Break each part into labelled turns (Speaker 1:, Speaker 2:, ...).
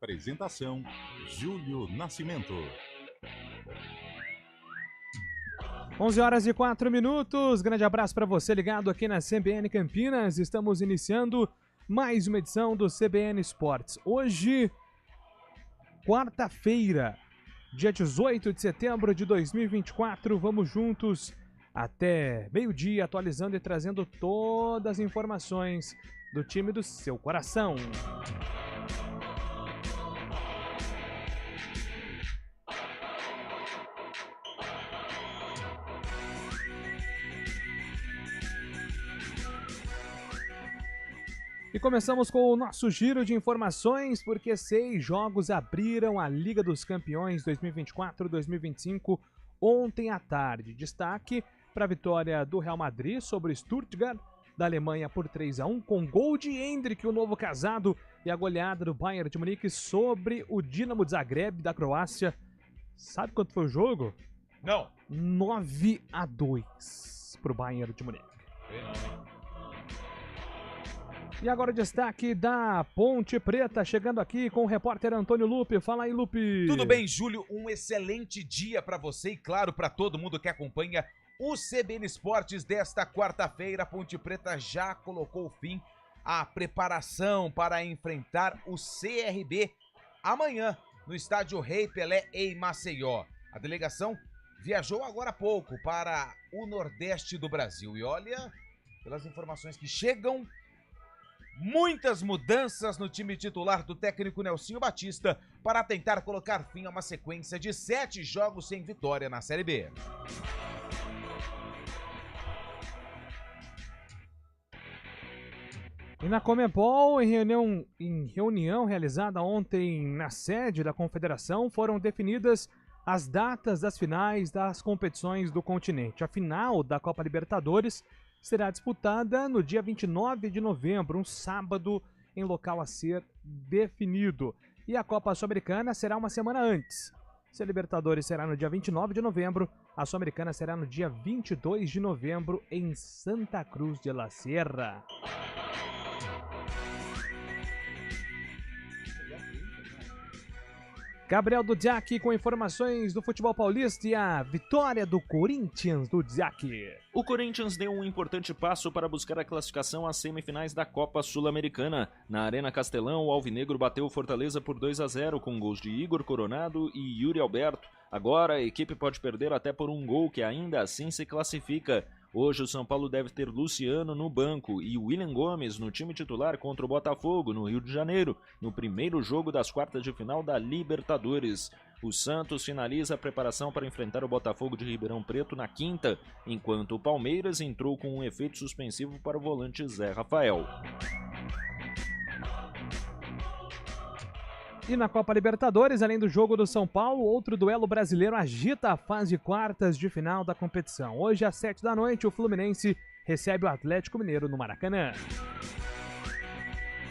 Speaker 1: Apresentação: Júlio Nascimento.
Speaker 2: 11h04. Grande abraço para você ligado aqui na CBN Campinas. Estamos iniciando mais uma edição do CBN Esportes. Hoje, quarta-feira, dia 18 de setembro de 2024. Vamos juntos até meio-dia, atualizando e trazendo todas as informações do time do seu coração. E começamos com o nosso giro de informações, porque 6 jogos abriram a Liga dos Campeões 2024-2025 ontem à tarde. Destaque para a vitória do Real Madrid sobre o Stuttgart, da Alemanha por 3-1, com gol de Endrick, o novo casado, e a goleada do Bayern de Munique sobre o Dinamo Zagreb da Croácia. Sabe quanto foi o jogo?
Speaker 3: Não.
Speaker 2: 9-2 para o Bayern de Munique. E agora o destaque da Ponte Preta, chegando aqui com o repórter Antônio Lupe. Fala aí, Lupe.
Speaker 3: Tudo bem, Júlio? Um excelente dia para você e, claro, para todo mundo que acompanha o CBN Esportes desta quarta-feira. A Ponte Preta já colocou fim à preparação para enfrentar o CRB amanhã no estádio Rei Pelé em Maceió. A delegação viajou agora há pouco para o Nordeste do Brasil. E olha, pelas informações que chegam, muitas mudanças no time titular do técnico Nelsinho Batista para tentar colocar fim a uma sequência de 7 jogos sem vitória na Série B.
Speaker 2: E na Conmebol, em reunião realizada ontem na sede da Confederação, foram definidas as datas das finais das competições do continente. A final da Copa Libertadores será disputada no dia 29 de novembro, um sábado, em local a ser definido. E a Copa Sul-Americana será uma semana antes. Se a Libertadores será no dia 29 de novembro, a Sul-Americana será no dia 22 de novembro, em Santa Cruz de la Sierra. Gabriel Dudziak com informações do futebol paulista e a vitória do Corinthians, do Dudziak.
Speaker 4: O Corinthians deu um importante passo para buscar a classificação às semifinais da Copa Sul-Americana. Na Arena Castelão, o Alvinegro bateu o Fortaleza por 2-0 com gols de Igor Coronado e Yuri Alberto. Agora a equipe pode perder até por um gol, que ainda assim se classifica. Hoje o São Paulo deve ter Luciano no banco e William Gomes no time titular contra o Botafogo, no Rio de Janeiro, no primeiro jogo das quartas de final da Libertadores. O Santos finaliza a preparação para enfrentar o Botafogo de Ribeirão Preto na quinta, enquanto o Palmeiras entrou com um efeito suspensivo para o volante Zé Rafael.
Speaker 2: E na Copa Libertadores, além do jogo do São Paulo, outro duelo brasileiro agita a fase de quartas de final da competição. Hoje, às 7 da noite, o Fluminense recebe o Atlético Mineiro no Maracanã.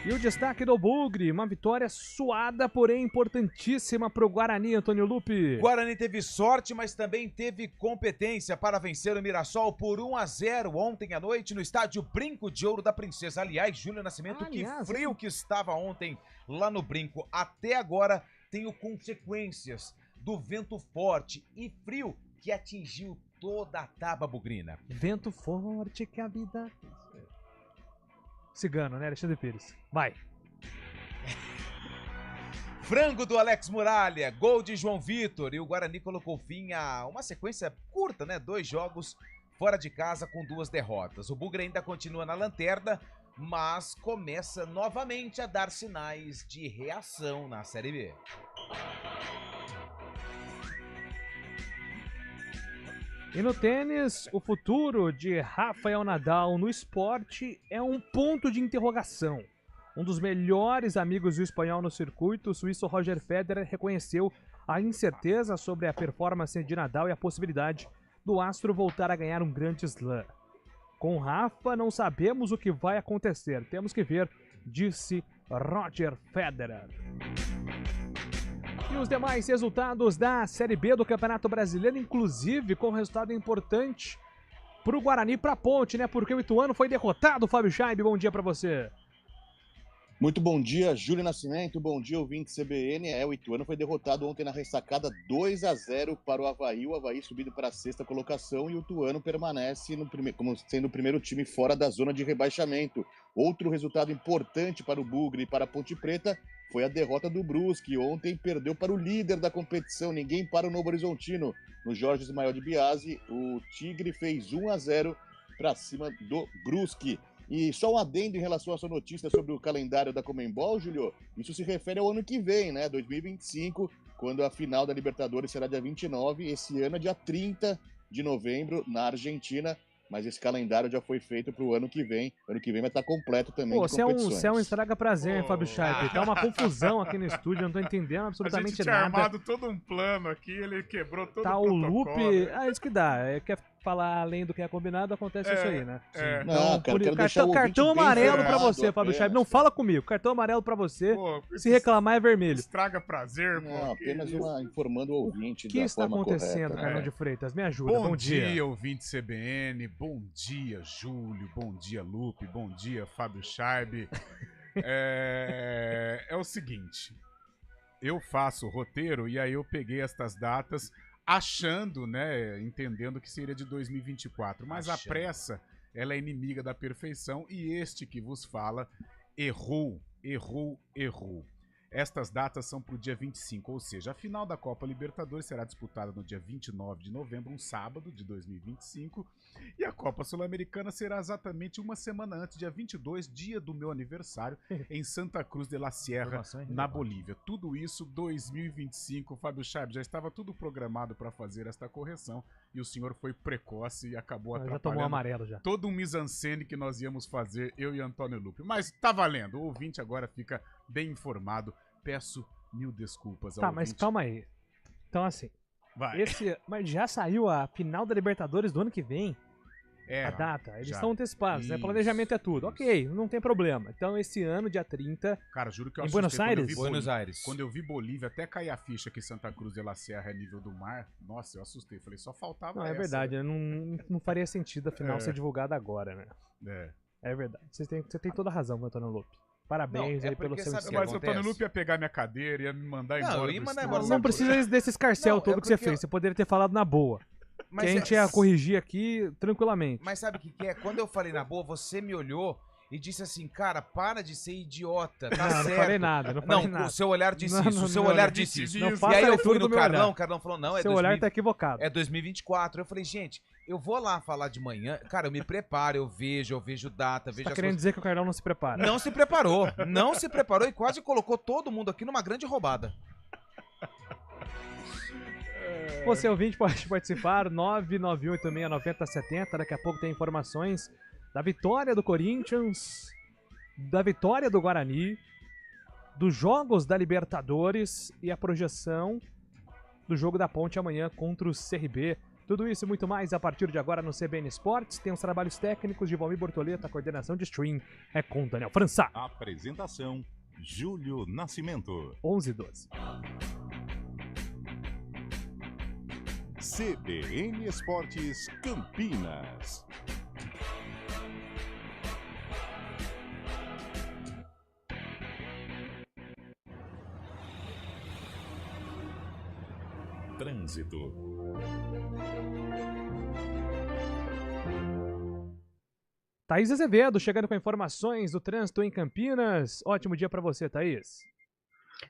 Speaker 2: E o destaque do Bugre, uma vitória suada, porém importantíssima para o Guarani, Antônio Lupe.
Speaker 3: O Guarani teve sorte, mas também teve competência para vencer o Mirassol por 1-0 ontem à noite no estádio Brinco de Ouro da Princesa. Aliás, Júlio Nascimento, que frio que estava ontem lá no Brinco. Até agora tenho consequências do vento forte e frio que atingiu toda a Taba Bugrina.
Speaker 2: Vento forte que a vida... Cigano, né? Alexandre Pires. Vai.
Speaker 3: Frango do Alex Muralha, gol de João Vitor, e o Guarani colocou fim a uma sequência curta, né? 2 jogos fora de casa com 2 derrotas. O Bugre ainda continua na lanterna, mas começa novamente a dar sinais de reação na Série B.
Speaker 2: E no tênis, o futuro de Rafael Nadal no esporte é um ponto de interrogação. Um dos melhores amigos do espanhol no circuito, o suíço Roger Federer, reconheceu a incerteza sobre a performance de Nadal e a possibilidade do astro voltar a ganhar um grande slam. Com Rafa, não sabemos o que vai acontecer, temos que ver, disse Roger Federer. E os demais resultados da Série B do Campeonato Brasileiro, inclusive com resultado importante para o Guarani e para a Ponte, né? Porque o Ituano foi derrotado, Fábio Chaib, bom dia para você.
Speaker 5: Muito bom dia, Júlio Nascimento, bom dia, ouvinte CBN. O Ituano foi derrotado ontem na ressacada 2-0 para o Avaí subindo para a 6ª colocação, e o Ituano permanece como sendo o primeiro time fora da zona de rebaixamento. Outro resultado importante para o Bugre e para a Ponte Preta foi a derrota do Brusque. Ontem perdeu para o líder da competição, ninguém para o Novo Horizontino. No Jorge Ismael de Biasi, o Tigre fez 1-0 para cima do Brusque. E só um adendo em relação à sua notícia sobre o calendário da Conmebol, Júlio, isso se refere ao ano que vem, né, 2025, quando a final da Libertadores será dia 29, esse ano é dia 30 de novembro, na Argentina, mas esse calendário já foi feito para o ano que vem vai estar completo também de competições.
Speaker 2: Você é um estraga prazer, hein, Fábio Schaib? Tá uma confusão aqui no estúdio, eu não tô entendendo absolutamente nada.
Speaker 6: A gente tinha armado todo um plano aqui, ele quebrou todo
Speaker 2: tá
Speaker 6: o protocolo.
Speaker 2: Loop, isso que dá, quer falar além do que é combinado, acontece isso aí, né?
Speaker 5: Não,
Speaker 2: então, cartão amarelo pra você, Fábio Schaib, não fala comigo, cartão amarelo pra você, se reclamar é vermelho.
Speaker 6: Estraga prazer, pô.
Speaker 5: Não, apenas informando o ouvinte
Speaker 2: da forma correta. O que está acontecendo, Carlão de Freitas? Me ajuda, bom dia.
Speaker 6: Bom dia, ouvinte CBN, bom dia, Júlio, bom dia, Lupe, bom dia, Fábio Schaib. É o seguinte, eu faço o roteiro e aí eu peguei estas datas achando, né, entendendo que seria de 2024, mas a pressa, ela é inimiga da perfeição e este que vos fala errou. Estas datas são para o dia 25, ou seja, a final da Copa Libertadores será disputada no dia 29 de novembro, um sábado de 2025, e a Copa Sul-Americana será exatamente uma semana antes, dia 22, dia do meu aniversário, em Santa Cruz de la Sierra, na Bolívia. Tudo isso 2025, Fábio Schaib, já estava tudo programado para fazer esta correção, e o senhor foi precoce e acabou atrapalhando.
Speaker 2: Já tomou amarelo já.
Speaker 6: Todo um mise-en-scène que nós íamos fazer, eu e Antônio Lupe. Mas tá valendo, o ouvinte agora fica bem informado. Peço mil desculpas ao ouvinte.
Speaker 2: Mas calma aí. Então assim, mas já saiu a final da Libertadores do ano que vem? A data, eles estão antecipados, né? Planejamento é tudo. Ok, não tem problema. Então esse ano, dia 30,
Speaker 6: cara, juro que eu
Speaker 2: em Buenos Aires?
Speaker 3: Buenos Aires.
Speaker 6: Quando eu vi Bolívia, até cair a ficha que Santa Cruz de la Sierra é nível do mar, nossa, eu assustei. Falei, só faltava essa.
Speaker 2: É verdade, não faria sentido a final ser divulgada agora, né? É verdade. Você tem toda a razão, Antônio Lupe. Parabéns aí pelo seu ensino.
Speaker 6: Mas o Antônio Lupe ia pegar minha cadeira e ia me mandar embora.
Speaker 2: Não precisa desse escarcéu todo que você fez. Você poderia ter falado na boa. Que a gente ia corrigir aqui tranquilamente.
Speaker 3: Mas sabe o que é? Quando eu falei na boa, você me olhou e disse assim, cara, para de ser idiota, tá certo.
Speaker 2: Não falei nada,
Speaker 3: o seu olhar disse isso, o seu olhar disse isso.
Speaker 2: E
Speaker 3: aí eu fui no Carlão, o Carlão falou, não,
Speaker 2: seu olhar tá equivocado.
Speaker 3: É 2024. Eu falei, gente, eu vou lá falar de manhã, cara, eu me preparo, eu vejo data, vejo
Speaker 2: as coisas. Tá querendo dizer que o Carlão não se prepara?
Speaker 3: Não se preparou e quase colocou todo mundo aqui numa grande roubada.
Speaker 2: Você ouvinte pode participar, 991869070, daqui a pouco tem informações da vitória do Corinthians, da vitória do Guarani, dos jogos da Libertadores e a projeção do jogo da Ponte amanhã contra o CRB. Tudo isso e muito mais a partir de agora no CBN Esportes. Tem os trabalhos técnicos de Valmir Bortoleta, a coordenação de stream é com Daniel França.
Speaker 1: Apresentação, Júlio Nascimento.
Speaker 2: 11:12.
Speaker 1: CBN Esportes Campinas. Trânsito.
Speaker 2: Thaís Azevedo chegando com informações do trânsito em Campinas. Ótimo dia para você, Thaís.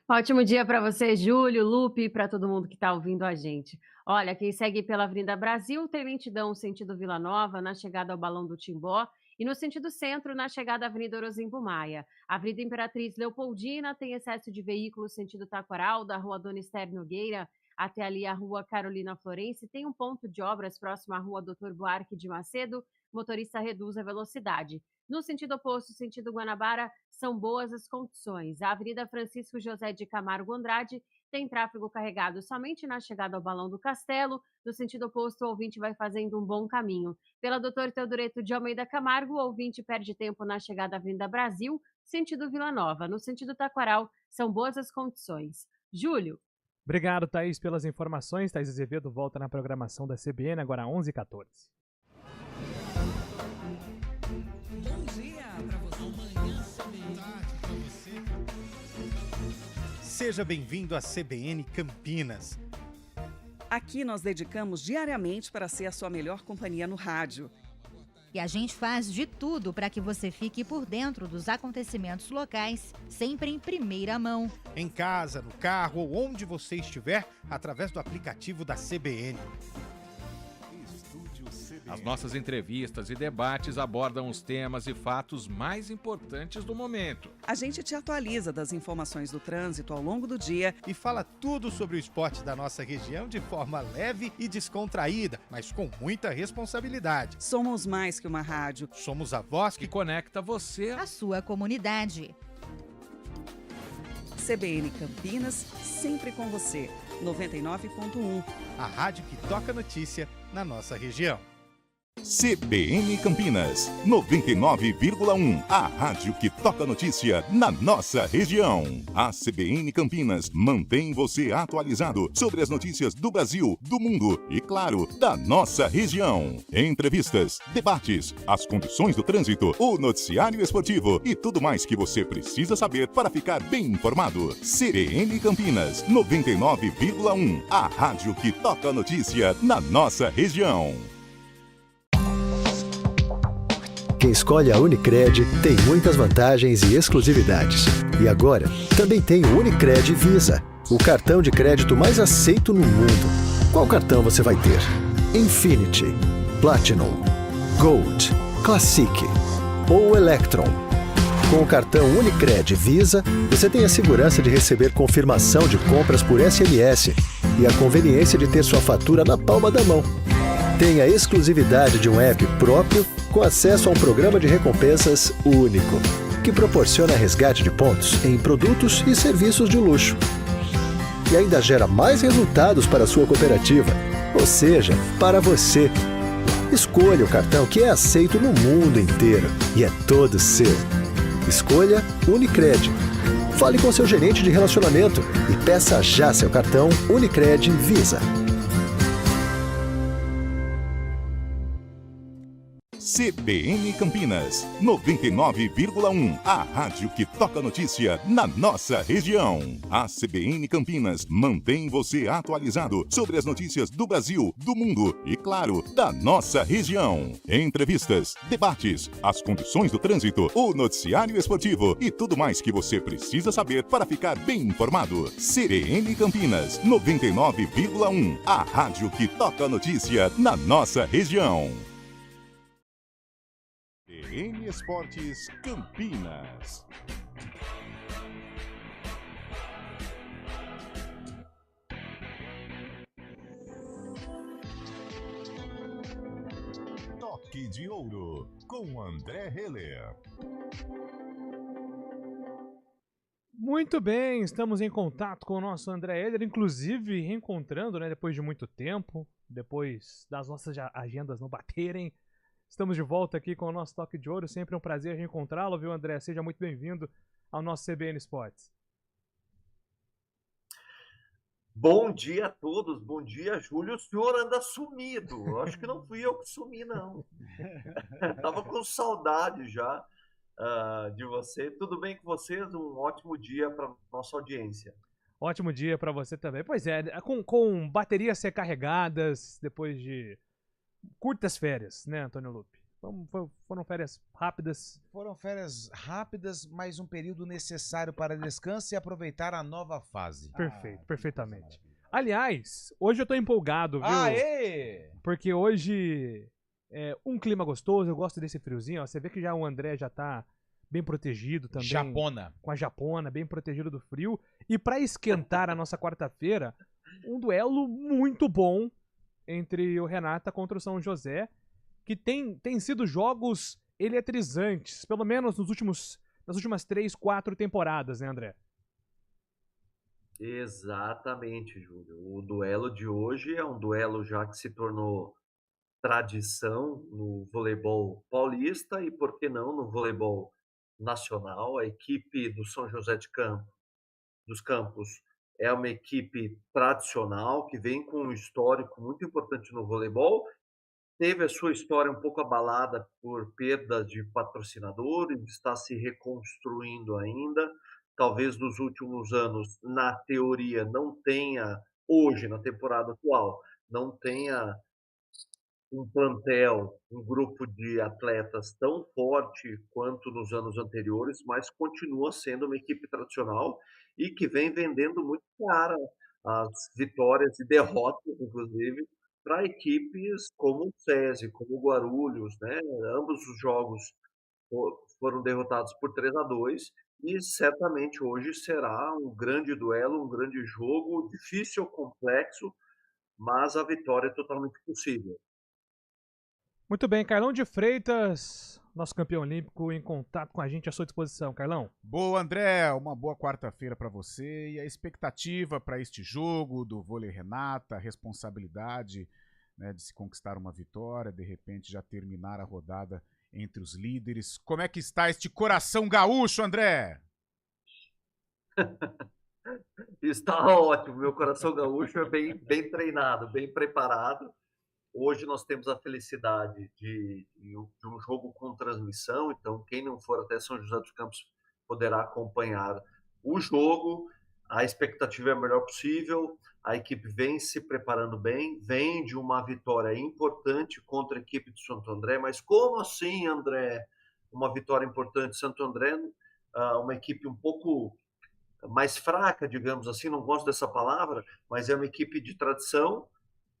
Speaker 7: Ótimo dia para você, Júlio, Lupe, e para todo mundo que está ouvindo a gente. Olha, quem segue pela Avenida Brasil tem lentidão sentido Vila Nova, na chegada ao Balão do Timbó, e no sentido centro, na chegada à Avenida Orozimbo Maia. A Avenida Imperatriz Leopoldina tem excesso de veículos sentido Taquaral, da Rua Dona Esther Nogueira até ali a Rua Carolina Florense. Tem um ponto de obras próximo à Rua Dr. Buarque de Macedo, motorista reduz a velocidade. No sentido oposto, sentido Guanabara, são boas as condições. A Avenida Francisco José de Camargo Andrade tem tráfego carregado somente na chegada ao Balão do Castelo. No sentido oposto, o ouvinte vai fazendo um bom caminho. Pela Dr. Teodoreto de Almeida Camargo, o ouvinte perde tempo na chegada à Avenida Brasil, sentido Vila Nova. No sentido Taquaral, são boas as condições. Júlio.
Speaker 2: Obrigado, Thaís, pelas informações. Thaís Azevedo volta na programação da CBN, agora 11h14.
Speaker 8: Bom dia pra você. Amanhã, boa tarde pra você. Seja bem-vindo à CBN Campinas.
Speaker 9: Aqui nós dedicamos diariamente para ser a sua melhor companhia no rádio.
Speaker 10: E a gente faz de tudo para que você fique por dentro dos acontecimentos locais, sempre em primeira mão.
Speaker 8: Em casa, no carro ou onde você estiver, através do aplicativo da CBN.
Speaker 11: As nossas entrevistas e debates abordam os temas e fatos mais importantes do momento.
Speaker 9: A gente te atualiza das informações do trânsito ao longo do dia
Speaker 8: e fala tudo sobre o esporte da nossa região de forma leve e descontraída, mas com muita responsabilidade.
Speaker 9: Somos mais que uma rádio.
Speaker 8: Somos a voz
Speaker 11: que conecta você
Speaker 10: à sua comunidade.
Speaker 9: CBN Campinas, sempre com você. 99.1.
Speaker 8: A rádio que toca notícia na nossa região.
Speaker 1: CBN Campinas, 99,1, a rádio que toca notícia na nossa região. A CBN Campinas mantém você atualizado sobre as notícias do Brasil, do mundo e, claro, da nossa região. Entrevistas, debates, as condições do trânsito, o noticiário esportivo e tudo mais que você precisa saber para ficar bem informado. CBN Campinas, 99,1, a rádio que toca notícia na nossa região.
Speaker 12: Quem escolhe a Unicred tem muitas vantagens e exclusividades. E agora, também tem o Unicred Visa, o cartão de crédito mais aceito no mundo. Qual cartão você vai ter? Infinity, Platinum, Gold, Classic ou Electron? Com o cartão Unicred Visa, você tem a segurança de receber confirmação de compras por SMS e a conveniência de ter sua fatura na palma da mão. Tem a exclusividade de um app próprio com acesso a um programa de recompensas único, que proporciona resgate de pontos em produtos e serviços de luxo. E ainda gera mais resultados para a sua cooperativa, ou seja, para você. Escolha o cartão que é aceito no mundo inteiro e é todo seu. Escolha Unicred. Fale com seu gerente de relacionamento e peça já seu cartão Unicred Visa.
Speaker 1: CBN Campinas, 99,1, a rádio que toca notícia na nossa região. A CBN Campinas mantém você atualizado sobre as notícias do Brasil, do mundo e, claro, da nossa região. Entrevistas, debates, as condições do trânsito, o noticiário esportivo e tudo mais que você precisa saber para ficar bem informado. CBN Campinas, 99,1, a rádio que toca notícia na nossa região. CBN Esportes Campinas. Toque de Ouro, com André Heller.
Speaker 2: Muito bem, estamos em contato com o nosso André Heller, inclusive reencontrando, né, depois de muito tempo, depois das nossas agendas não baterem. Estamos de volta aqui com o nosso Toque de Ouro, sempre um prazer reencontrá-lo, viu, André? Seja muito bem-vindo ao nosso CBN Esportes.
Speaker 13: Bom dia a todos, bom dia, Júlio. O senhor anda sumido. Eu acho que não fui eu que sumi, não. Tava com saudade já de você. Tudo bem com vocês? Um ótimo dia para nossa audiência.
Speaker 2: Ótimo dia para você também. Pois é, com baterias recarregadas, depois de curtas férias, né, Antônio Lupe? Foram férias rápidas.
Speaker 3: Foram férias rápidas, mas um período necessário para descanso e aproveitar a nova fase.
Speaker 2: Perfeito, perfeitamente. Aliás, hoje eu tô empolgado, viu?
Speaker 3: Aê!
Speaker 2: Porque hoje é um clima gostoso, eu gosto desse friozinho, ó. Você vê que já o André já tá bem protegido também.
Speaker 3: Japona.
Speaker 2: Com a japona, bem protegido do frio. E para esquentar a nossa quarta-feira, um duelo muito bom entre o Renata contra o São José, que tem sido jogos eletrizantes, pelo menos nas últimas 3, 4 temporadas, né, André?
Speaker 13: Exatamente, Júlio. O duelo de hoje é um duelo já que se tornou tradição no voleibol paulista e, por que não, no voleibol nacional. A equipe do São José dos Campos é uma equipe tradicional que vem com um histórico muito importante no voleibol. Teve a sua história um pouco abalada por perda de patrocinadores, está se reconstruindo ainda. talvez nos últimos anos, na teoria, não tenha, hoje, na temporada atual, não tenha um plantel, um grupo de atletas tão forte quanto nos anos anteriores, mas continua sendo uma equipe tradicional e que vem vendendo muito cara as vitórias e derrotas, inclusive, para equipes como o SESI, como o Guarulhos, né? Ambos os jogos foram derrotados por 3-2 e certamente hoje será um grande duelo, um grande jogo, difícil, complexo, mas a vitória é totalmente possível.
Speaker 2: Muito bem, Carlão de Freitas, nosso campeão olímpico, em contato com a gente à sua disposição. Carlão.
Speaker 6: Boa, André. Uma boa quarta-feira para você. E a expectativa para este jogo do vôlei Renata, a responsabilidade, né, de se conquistar uma vitória, de repente já terminar a rodada entre os líderes. Como é que está este coração gaúcho, André?
Speaker 13: Está ótimo. Meu coração gaúcho é bem treinado, bem preparado. Hoje nós temos a felicidade de um jogo com transmissão, então quem não for até São José dos Campos poderá acompanhar o jogo. A expectativa é a melhor possível, a equipe vem se preparando bem, vem de uma vitória importante contra a equipe de Santo André, mas como assim, André? Uma vitória importante. Santo André, uma equipe um pouco mais fraca, digamos assim, não gosto dessa palavra, mas é uma equipe de tradição.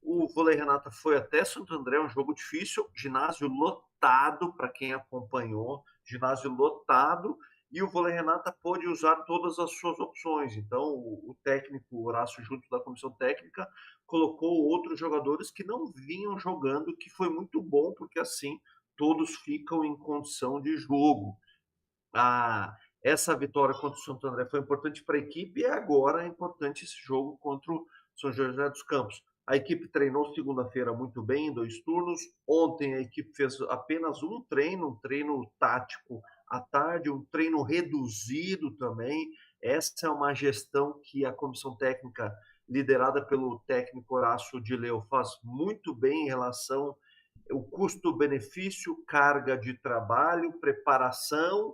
Speaker 13: O vôlei Renata foi até Santo André, um jogo difícil, ginásio lotado, para quem acompanhou, ginásio lotado, e o vôlei Renata pôde usar todas as suas opções. Então, o técnico Horácio, junto da comissão técnica, colocou outros jogadores que não vinham jogando, que foi muito bom, porque assim todos ficam em condição de jogo. Essa vitória contra o Santo André foi importante para a equipe e agora é importante esse jogo contra o São José dos Campos. A equipe treinou segunda-feira muito bem, em 2 turnos. Ontem a equipe fez apenas um treino tático à tarde, um treino reduzido também. Essa é uma gestão que a comissão técnica, liderada pelo técnico Horácio de Leu, faz muito bem em relação ao custo-benefício, carga de trabalho, preparação,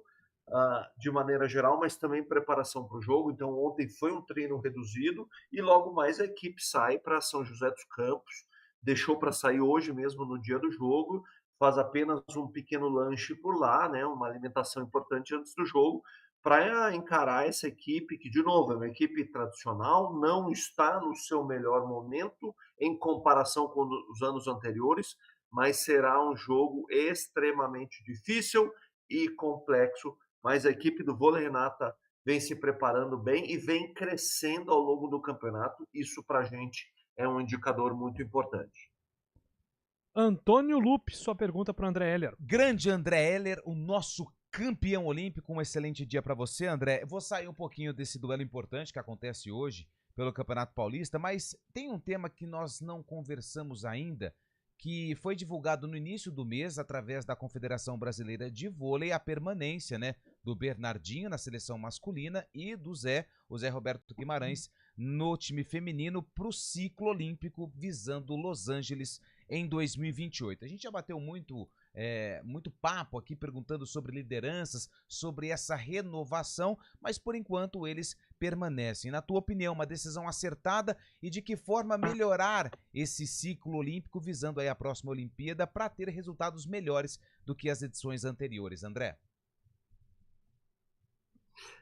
Speaker 13: de maneira geral, mas também preparação para o jogo. Então ontem foi um treino reduzido e logo mais a equipe sai para São José dos Campos, deixou para sair hoje mesmo no dia do jogo, faz apenas um pequeno lanche por lá, né, uma alimentação importante antes do jogo, para encarar essa equipe que, de novo, é uma equipe tradicional, não está no seu melhor momento em comparação com os anos anteriores, mas será um jogo extremamente difícil e complexo. Mas a equipe do vôlei Renata vem se preparando bem e vem crescendo ao longo do campeonato. Isso para a gente é um indicador muito importante.
Speaker 2: Antônio Lupe, sua pergunta para o André Heller.
Speaker 3: Grande André Heller, o nosso campeão olímpico. Um excelente dia para você, André. Eu vou sair um pouquinho desse duelo importante que acontece hoje pelo Campeonato Paulista, mas tem um tema que nós não conversamos ainda, que foi divulgado no início do mês através da Confederação Brasileira de Vôlei, a permanência, né, do Bernardinho na seleção masculina e do o Zé Roberto Guimarães no time feminino para o ciclo olímpico visando Los Angeles em 2028. A gente já bateu muito papo aqui perguntando sobre lideranças, sobre essa renovação, mas por enquanto eles permanecem. Na tua opinião, uma decisão acertada e de que forma melhorar esse ciclo olímpico visando aí a próxima Olimpíada para ter resultados melhores do que as edições anteriores, André?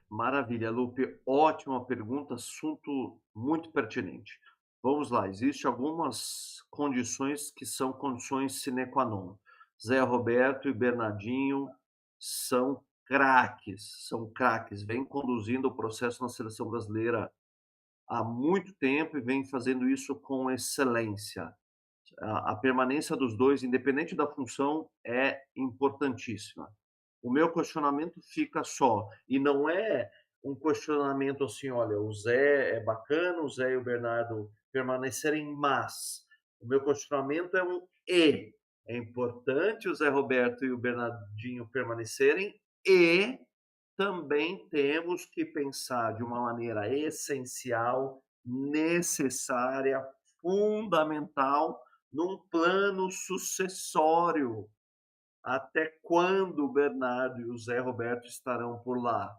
Speaker 13: Maravilha, Lupe. Ótima pergunta, assunto muito pertinente. Vamos lá, existem algumas condições que são condições sine qua non. Zé Roberto e Bernardinho são craques, vêm conduzindo o processo na seleção brasileira há muito tempo e vêm fazendo isso com excelência. A permanência dos dois, independente da função, é importantíssima. O meu questionamento fica só, e não é um questionamento assim, olha, o Zé é bacana, o Zé e o Bernardo permanecerem, mas o meu questionamento é um e. É importante o Zé Roberto e o Bernardinho permanecerem e também temos que pensar de uma maneira essencial, necessária, fundamental, num plano sucessório. Até quando o Bernardo e o Zé Roberto estarão por lá?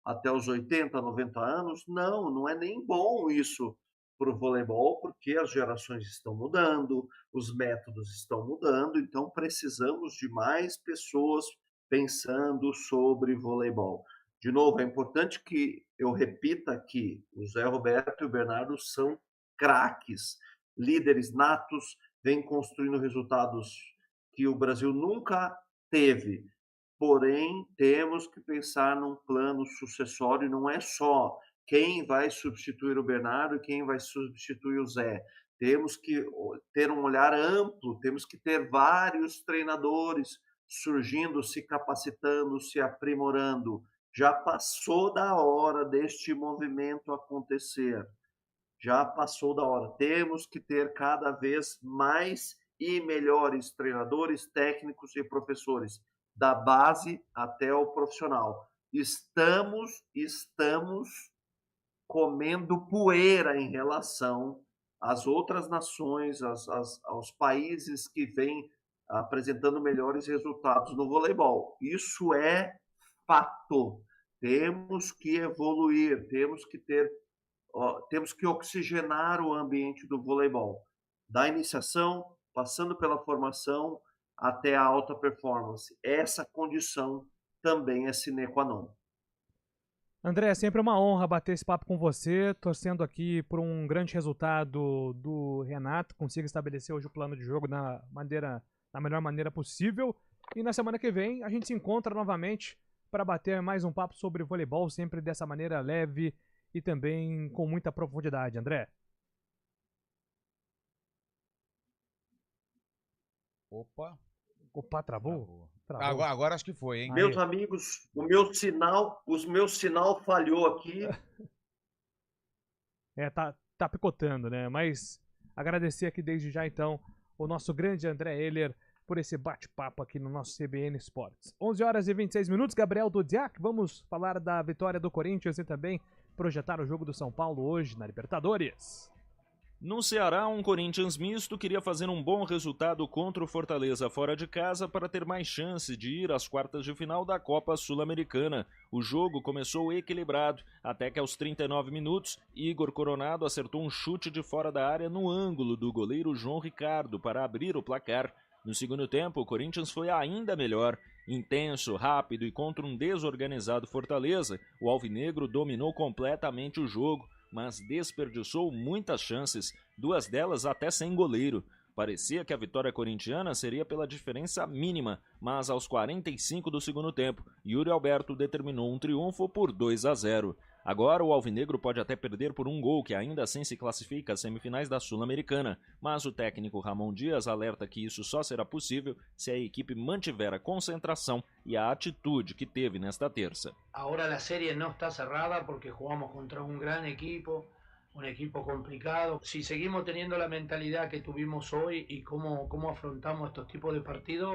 Speaker 13: até os 80, 90 anos. Não, não é nem bom isso para o voleibol, porque as gerações estão mudando, os métodos estão mudando, então precisamos de mais pessoas pensando sobre voleibol. De novo, é importante que eu repita aqui, o Zé Roberto e o Bernardo são craques, líderes natos, vêm construindo resultados que o Brasil nunca teve. Porém, temos que pensar num plano sucessório, não é só quem vai substituir o Bernardo e quem vai substituir o Zé. Temos que ter um olhar amplo, temos que ter vários treinadores surgindo, se capacitando, se aprimorando. Já passou da hora deste movimento acontecer. Já passou da hora. Temos que ter cada vez mais e melhores treinadores, técnicos e professores, da base até o profissional. Estamos comendo poeira em relação às outras nações, aos países que vêm apresentando melhores resultados no voleibol. Isso é fato. Temos que evoluir, temos que oxigenar o ambiente do voleibol, da iniciação, passando pela formação, até a alta performance. Essa condição também é sine qua non.
Speaker 2: André, é sempre uma honra bater esse papo com você, torcendo aqui por um grande resultado do Renato, consiga estabelecer hoje o plano de jogo da melhor maneira possível. E na semana que vem a gente se encontra novamente para bater mais um papo sobre voleibol, sempre dessa maneira leve e também com muita profundidade, André. Opa, travou?
Speaker 3: Agora acho que foi, hein?
Speaker 13: Meus amigos, o meu sinal falhou aqui.
Speaker 2: Tá picotando, né? Mas agradecer aqui desde já, então, o nosso grande André Heller por esse bate-papo aqui no nosso CBN Esportes. 11 horas e 26 minutos, Gabriel Dudziak, vamos falar da vitória do Corinthians e também projetar o jogo do São Paulo hoje na Libertadores.
Speaker 4: No Ceará, um Corinthians misto queria fazer um bom resultado contra o Fortaleza fora de casa para ter mais chance de ir às quartas de final da Copa Sul-Americana. O jogo começou equilibrado, até que aos 39 minutos, Igor Coronado acertou um chute de fora da área no ângulo do goleiro João Ricardo para abrir o placar. No segundo tempo, o Corinthians foi ainda melhor. Intenso, rápido e contra um desorganizado Fortaleza, o alvinegro dominou completamente o jogo, mas desperdiçou muitas chances, duas delas até sem goleiro. Parecia que a vitória corintiana seria pela diferença mínima, mas aos 45 do segundo tempo, Yuri Alberto determinou um triunfo por 2-0. Agora o alvinegro pode até perder por um gol, que ainda assim se classifica às semifinais da Sul-Americana, mas o técnico Ramon Dias alerta que isso só será possível se a equipe mantiver a concentração e a atitude que teve nesta terça.
Speaker 14: Agora a série não está cerrada porque jugamos contra um grande equipo complicado. Si seguimos teniendo la mentalidad que tuvimos hoy y cómo afrontamos estos tipos de partidos,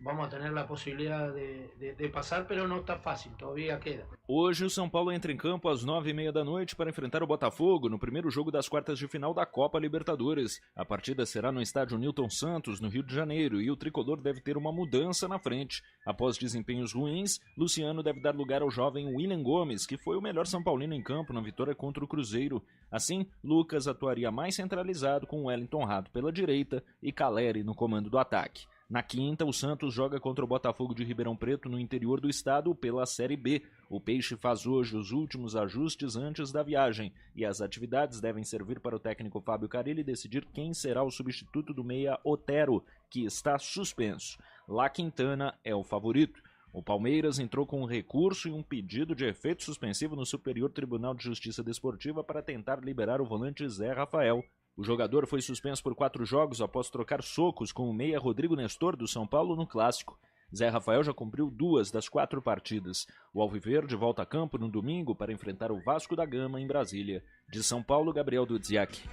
Speaker 14: vamos a tener la posibilidad de pasar, pero no está fácil, todavía queda.
Speaker 4: Hoje o São Paulo entra em campo às 9h30 da noite para enfrentar o Botafogo no primeiro jogo das quartas de final da Copa Libertadores. A partida será no estádio Newton Santos, no Rio de Janeiro, e o tricolor deve ter uma mudança na frente. Após desempenhos ruins, Luciano deve dar lugar ao jovem William Gomes, que foi o melhor São Paulino em campo na vitória contra o Cruzeiro. Assim, Lucas atuaria mais centralizado com Wellington Rato pela direita e Caleri no comando do ataque. Na quinta, o Santos joga contra o Botafogo de Ribeirão Preto no interior do estado pela Série B. O Peixe faz hoje os últimos ajustes antes da viagem e as atividades devem servir para o técnico Fábio Carille decidir quem será o substituto do meia Otero, que está suspenso. La Quintana é o favorito. O Palmeiras entrou com um recurso e um pedido de efeito suspensivo no Superior Tribunal de Justiça Desportiva para tentar liberar o volante Zé Rafael. O jogador foi suspenso por 4 jogos após trocar socos com o meia Rodrigo Nestor do São Paulo no Clássico. Zé Rafael já cumpriu 2 das 4 partidas. O Alviverde volta a campo no domingo para enfrentar o Vasco da Gama em Brasília. De São Paulo, Gabriel Dudziak.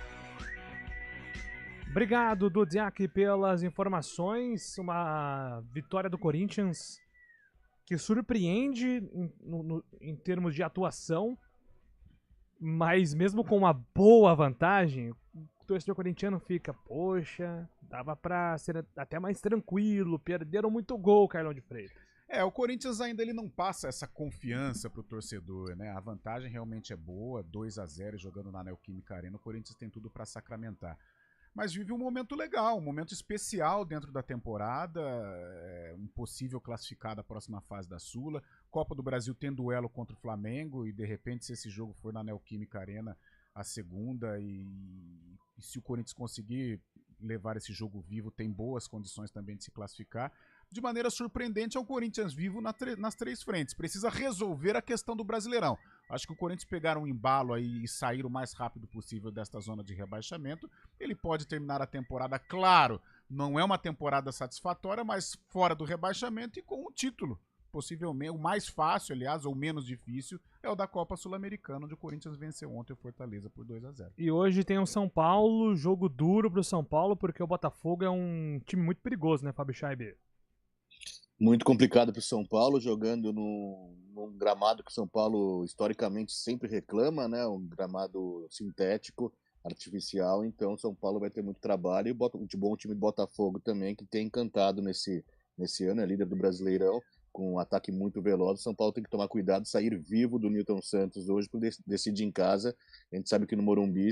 Speaker 2: Obrigado, Dudziak, pelas informações. Uma vitória do Corinthians que surpreende em termos de atuação, mas mesmo com uma boa vantagem, o torcedor corintiano fica, poxa, dava pra ser até mais tranquilo, perderam muito gol, Carlão de Freitas.
Speaker 6: O Corinthians ainda ele não passa essa confiança pro torcedor, né? A vantagem realmente é boa, 2-0 jogando na Neoquímica Arena, o Corinthians tem tudo para sacramentar. Mas vive um momento legal, um momento especial dentro da temporada, um possível classificado da próxima fase da Sula. Copa do Brasil tem duelo contra o Flamengo e de repente se esse jogo for na Neoquímica Arena a segunda e se o Corinthians conseguir levar esse jogo vivo, tem boas condições também de se classificar. De maneira surpreendente, é o Corinthians vivo nas 3 frentes. Precisa resolver a questão do Brasileirão. Acho que o Corinthians pegar um embalo aí e sair o mais rápido possível desta zona de rebaixamento. Ele pode terminar a temporada, claro, não é uma temporada satisfatória, mas fora do rebaixamento e com um título. Possivelmente, o mais fácil, aliás, ou menos difícil, é o da Copa Sul-Americana, onde o Corinthians venceu ontem o Fortaleza por 2-0.
Speaker 2: E hoje tem o São Paulo, jogo duro pro São Paulo, porque o Botafogo é um time muito perigoso, né, Fábio Scheibe?
Speaker 5: Muito complicado para o São Paulo, jogando num gramado que o São Paulo historicamente sempre reclama, né? Um gramado sintético, artificial, então o São Paulo vai ter muito trabalho. E o time do Botafogo também, que tem encantado nesse ano, é líder do Brasileirão, com um ataque muito veloz. O São Paulo tem que tomar cuidado, sair vivo do Newton Santos hoje para decidir em casa. A gente sabe que no Morumbi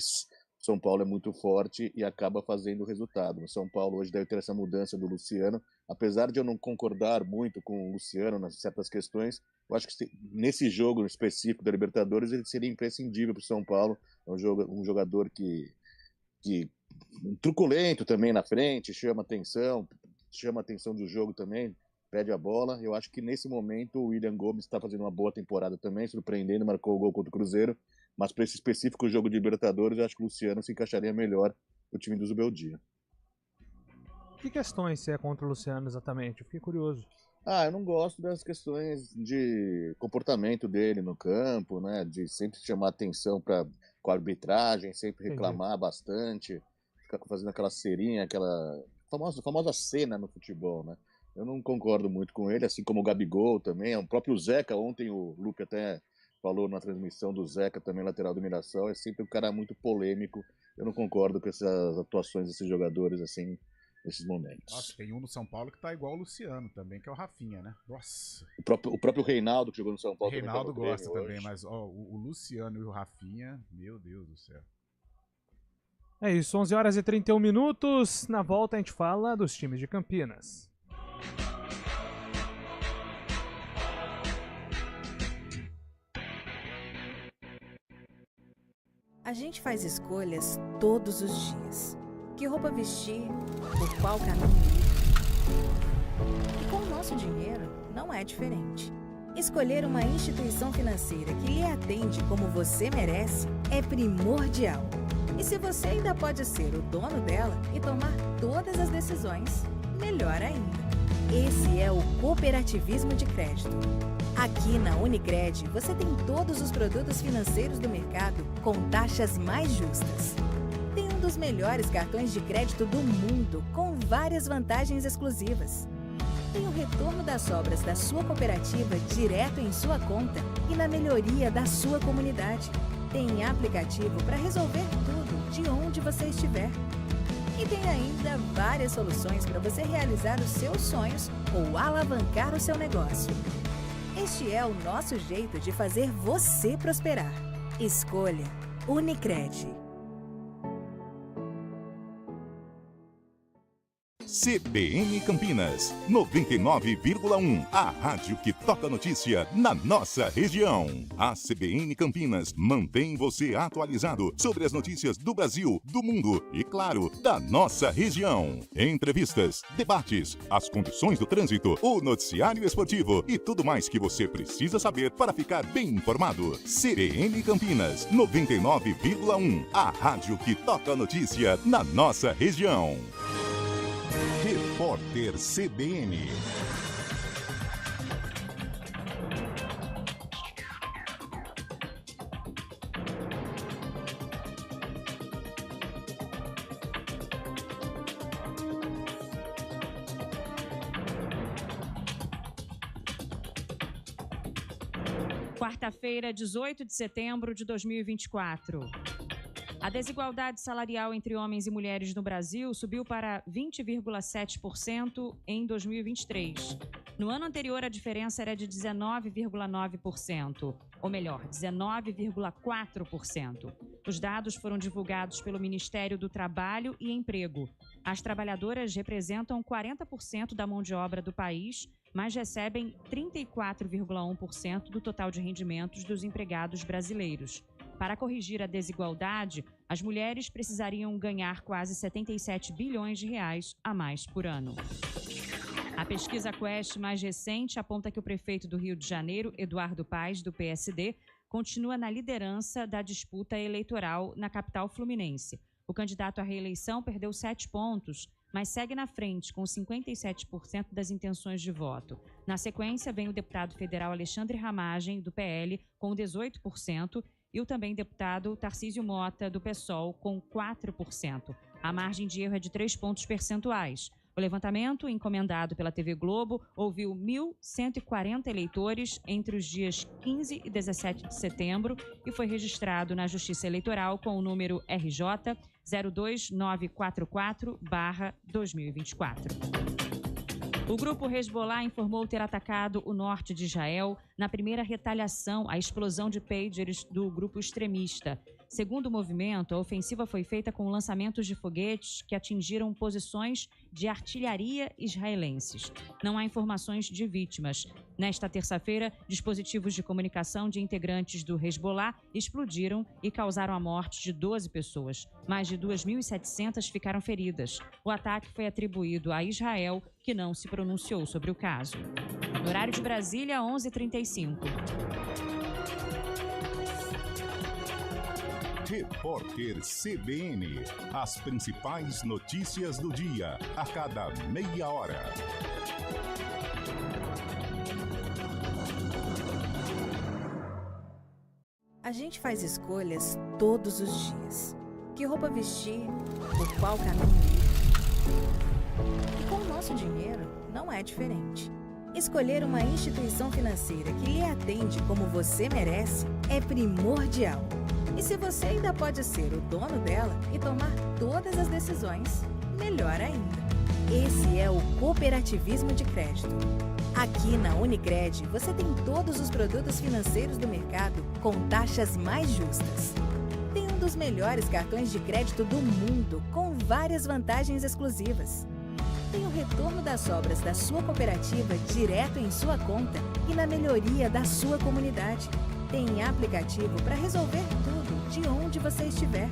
Speaker 5: São Paulo é muito forte e acaba fazendo o resultado. O São Paulo hoje deve ter essa mudança do Luciano. Apesar de eu não concordar muito com o Luciano nas certas questões, eu acho que nesse jogo específico da Libertadores ele seria imprescindível para o São Paulo. É um jogador que truculento também na frente, chama a atenção do jogo também, pede a bola. Eu acho que nesse momento o William Gomes está fazendo uma boa temporada também, surpreendendo, marcou o gol contra o Cruzeiro. Mas para esse específico jogo de Libertadores, eu acho que o Luciano se encaixaria melhor no time do Zubeldia.
Speaker 2: Que questões você é contra o Luciano exatamente? Eu fiquei curioso.
Speaker 5: Eu não gosto das questões de comportamento dele no campo, né? De sempre chamar atenção com a arbitragem, sempre reclamar bastante, ficar fazendo aquela cerinha, aquela famosa cena no futebol, né? Eu não concordo muito com ele, assim como o Gabigol também. O próprio Zeca, ontem o Lupe até falou na transmissão do Zeca, também lateral do Mirassol, é sempre um cara muito polêmico. Eu não concordo com essas atuações desses jogadores, assim, nesses momentos.
Speaker 6: Nossa, tem um no São Paulo que tá igual o Luciano também, que é o Rafinha, né? Nossa.
Speaker 5: O próprio Reinaldo, que jogou no São Paulo.
Speaker 6: O Reinaldo gosta também, mas o Luciano e o Rafinha, meu Deus do céu.
Speaker 2: É isso, 11h31. Na volta a gente fala dos times de Campinas.
Speaker 15: A gente faz escolhas todos os dias. Que roupa vestir, por qual caminho ir. E com o nosso dinheiro, não é diferente. Escolher uma instituição financeira que lhe atende como você merece é primordial. E se você ainda pode ser o dono dela e tomar todas as decisões, melhor ainda. Esse é o cooperativismo de crédito. Aqui na Unicred, você tem todos os produtos financeiros do mercado com taxas mais justas. Tem um dos melhores cartões de crédito do mundo, com várias vantagens exclusivas. Tem o retorno das sobras da sua cooperativa direto em sua conta e na melhoria da sua comunidade. Tem aplicativo para resolver tudo de onde você estiver. E tem ainda várias soluções para você realizar os seus sonhos ou alavancar o seu negócio. Este é o nosso jeito de fazer você prosperar. Escolha Unicred.
Speaker 1: CBN Campinas, 99,1. A rádio que toca notícia na nossa região. A CBN Campinas mantém você atualizado sobre as notícias do Brasil, do mundo e, claro, da nossa região. Entrevistas, debates, as condições do trânsito, o noticiário esportivo e tudo mais que você precisa saber para ficar bem informado. CBN Campinas, 99,1. A rádio que toca notícia na nossa região. Repórter CBN.
Speaker 16: Quarta-feira, 18 de setembro de 2024. A desigualdade salarial entre homens e mulheres no Brasil subiu para 20,7% em 2023. No ano anterior, a diferença era de 19,9%, ou melhor, 19,4%. Os dados foram divulgados pelo Ministério do Trabalho e Emprego. As trabalhadoras representam 40% da mão de obra do país, mas recebem 34,1% do total de rendimentos dos empregados brasileiros. Para corrigir a desigualdade, as mulheres precisariam ganhar quase 77 bilhões de reais a mais por ano. A pesquisa Quest mais recente aponta que o prefeito do Rio de Janeiro, Eduardo Paes, do PSD, continua na liderança da disputa eleitoral na capital fluminense. O candidato à reeleição perdeu 7 pontos, mas segue na frente, com 57% das intenções de voto. Na sequência, vem o deputado federal Alexandre Ramagem, do PL, com 18%, e o também deputado Tarcísio Mota, do PSOL, com 4%. A margem de erro é de 3 pontos percentuais. O levantamento, encomendado pela TV Globo, ouviu 1.140 eleitores entre os dias 15 e 17 de setembro e foi registrado na Justiça Eleitoral com o número RJ 02944/2024. O grupo Hezbollah informou ter atacado o norte de Israel na primeira retaliação à explosão de pagers do grupo extremista. Segundo o movimento, a ofensiva foi feita com lançamentos de foguetes que atingiram posições de artilharia israelenses. Não há informações de vítimas. Nesta terça-feira, dispositivos de comunicação de integrantes do Hezbollah explodiram e causaram a morte de 12 pessoas. Mais de 2.700 ficaram feridas. O ataque foi atribuído a Israel, que não se pronunciou sobre o caso. No horário de Brasília, 11h35.
Speaker 1: Repórter CBN. As principais notícias do dia, a cada meia hora.
Speaker 15: A gente faz escolhas todos os dias. Que roupa vestir, por qual caminho ir. E com o nosso dinheiro, não é diferente. Escolher uma instituição financeira que lhe atende como você merece é primordial. E se você ainda pode ser o dono dela e tomar todas as decisões, melhor ainda. Esse é o cooperativismo de crédito. Aqui na Unicred, você tem todos os produtos financeiros do mercado com taxas mais justas. Tem um dos melhores cartões de crédito do mundo, com várias vantagens exclusivas. Tem o retorno das obras da sua cooperativa direto em sua conta e na melhoria da sua comunidade. Tem aplicativo para resolver tudo de onde você estiver.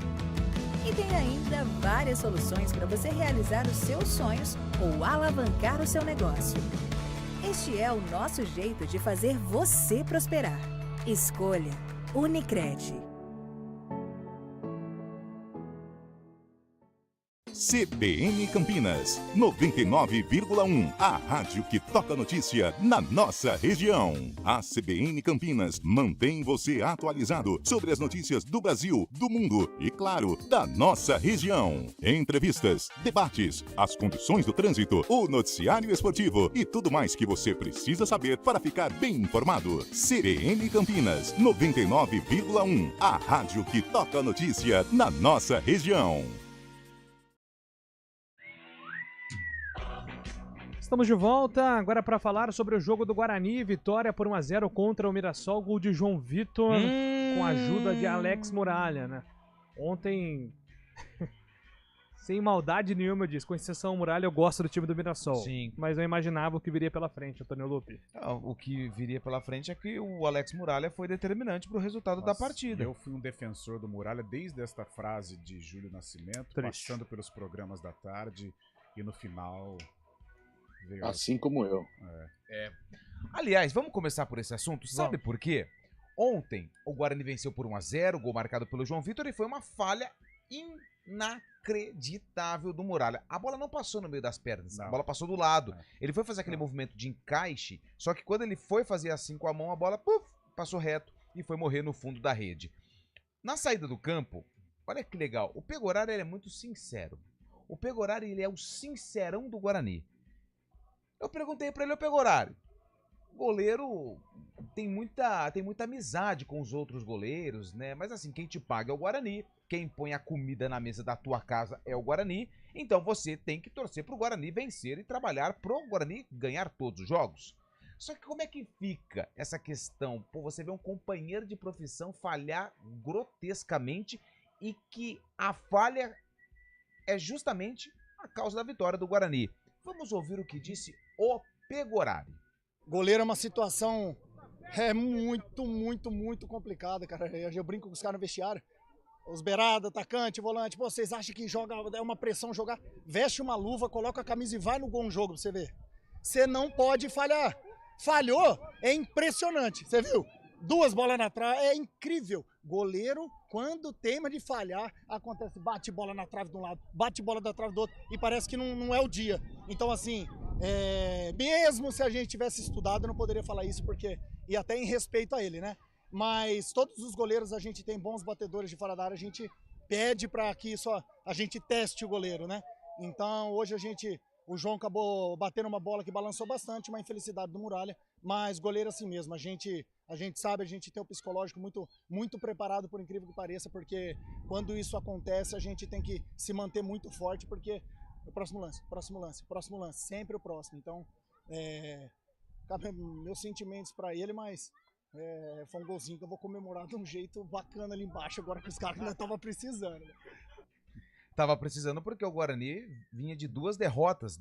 Speaker 15: E tem ainda várias soluções para você realizar os seus sonhos ou alavancar o seu negócio. Este é o nosso jeito de fazer você prosperar. Escolha Unicred.
Speaker 1: CBN Campinas, 99,1. A rádio que toca notícia na nossa região. A CBN Campinas mantém você atualizado sobre as notícias do Brasil, do mundo e, claro, da nossa região. Entrevistas, debates, as condições do trânsito, o noticiário esportivo e tudo mais que você precisa saber para ficar bem informado. CBN Campinas, 99,1. A rádio que toca notícia na nossa região.
Speaker 2: Estamos de volta agora para falar sobre o jogo do Guarani, vitória por 1-0 contra o Mirassol, gol de João Vitor, com a ajuda de Alex Muralha, né? Ontem, sem maldade nenhuma, eu disse, com exceção Muralha, eu gosto do time do Mirassol.
Speaker 3: Sim.
Speaker 2: Mas eu imaginava o que viria pela frente, Antônio Lupi.
Speaker 3: O que viria pela frente é que o Alex Muralha foi determinante para o resultado da partida.
Speaker 6: Eu fui um defensor do Muralha desde esta frase de Júlio Nascimento, passando pelos programas da tarde e no final...
Speaker 5: Assim como eu.
Speaker 3: Aliás, vamos começar por esse assunto? Sabe por quê? Ontem, o Guarani venceu por 1-0, gol marcado pelo João Vitor, e foi uma falha inacreditável do Muralha. A bola não passou no meio das pernas, a bola passou do lado. Ele foi fazer aquele movimento de encaixe, só que quando ele foi fazer assim com a mão, a bola passou reto e foi morrer no fundo da rede. Na saída do campo, olha que legal, o Pegoraro ele é muito sincero. O Pegoraro ele é o sincerão do Guarani. Eu perguntei pra ele, ô Pegoraro, goleiro tem muita amizade com os outros goleiros, né? Mas assim, quem te paga é o Guarani, quem põe a comida na mesa da tua casa é o Guarani, então você tem que torcer pro Guarani vencer e trabalhar pro Guarani ganhar todos os jogos. Só que como é que fica essa questão? Pô, você vê um companheiro de profissão falhar grotescamente e que a falha é justamente a causa da vitória do Guarani. Vamos ouvir o que disse o Pegorari.
Speaker 17: Goleiro é uma situação muito complicada, cara. Eu brinco com os caras no vestiário. Os beirados, atacante, volante. Pô, vocês acham que joga, é uma pressão jogar? Veste uma luva, coloca a camisa e vai no gol um jogo pra você ver. Você não pode falhar. Falhou, é impressionante. Você viu? 2 bolas na trave, é incrível. Goleiro, quando teima de falhar, acontece, bate bola na trave de um lado, bate bola da trave do outro, e parece que não é o dia. Então, assim, mesmo se a gente tivesse estudado, eu não poderia falar isso, porque, e até em respeito a ele, né? Mas todos os goleiros, a gente tem bons batedores de fora da área, a gente pede para que a gente teste o goleiro, né? Então, hoje o João acabou batendo uma bola que balançou bastante, uma infelicidade do Muralha, mas goleiro assim mesmo, a gente sabe, a gente tem o psicológico muito preparado, por incrível que pareça, porque quando isso acontece a gente tem que se manter muito forte, porque o próximo lance, sempre o próximo. Então, meus sentimentos para ele, mas foi um golzinho que eu vou comemorar de um jeito bacana ali embaixo, agora que os caras ainda estavam precisando, né?
Speaker 3: Tava precisando porque o Guarani vinha de 2 derrotas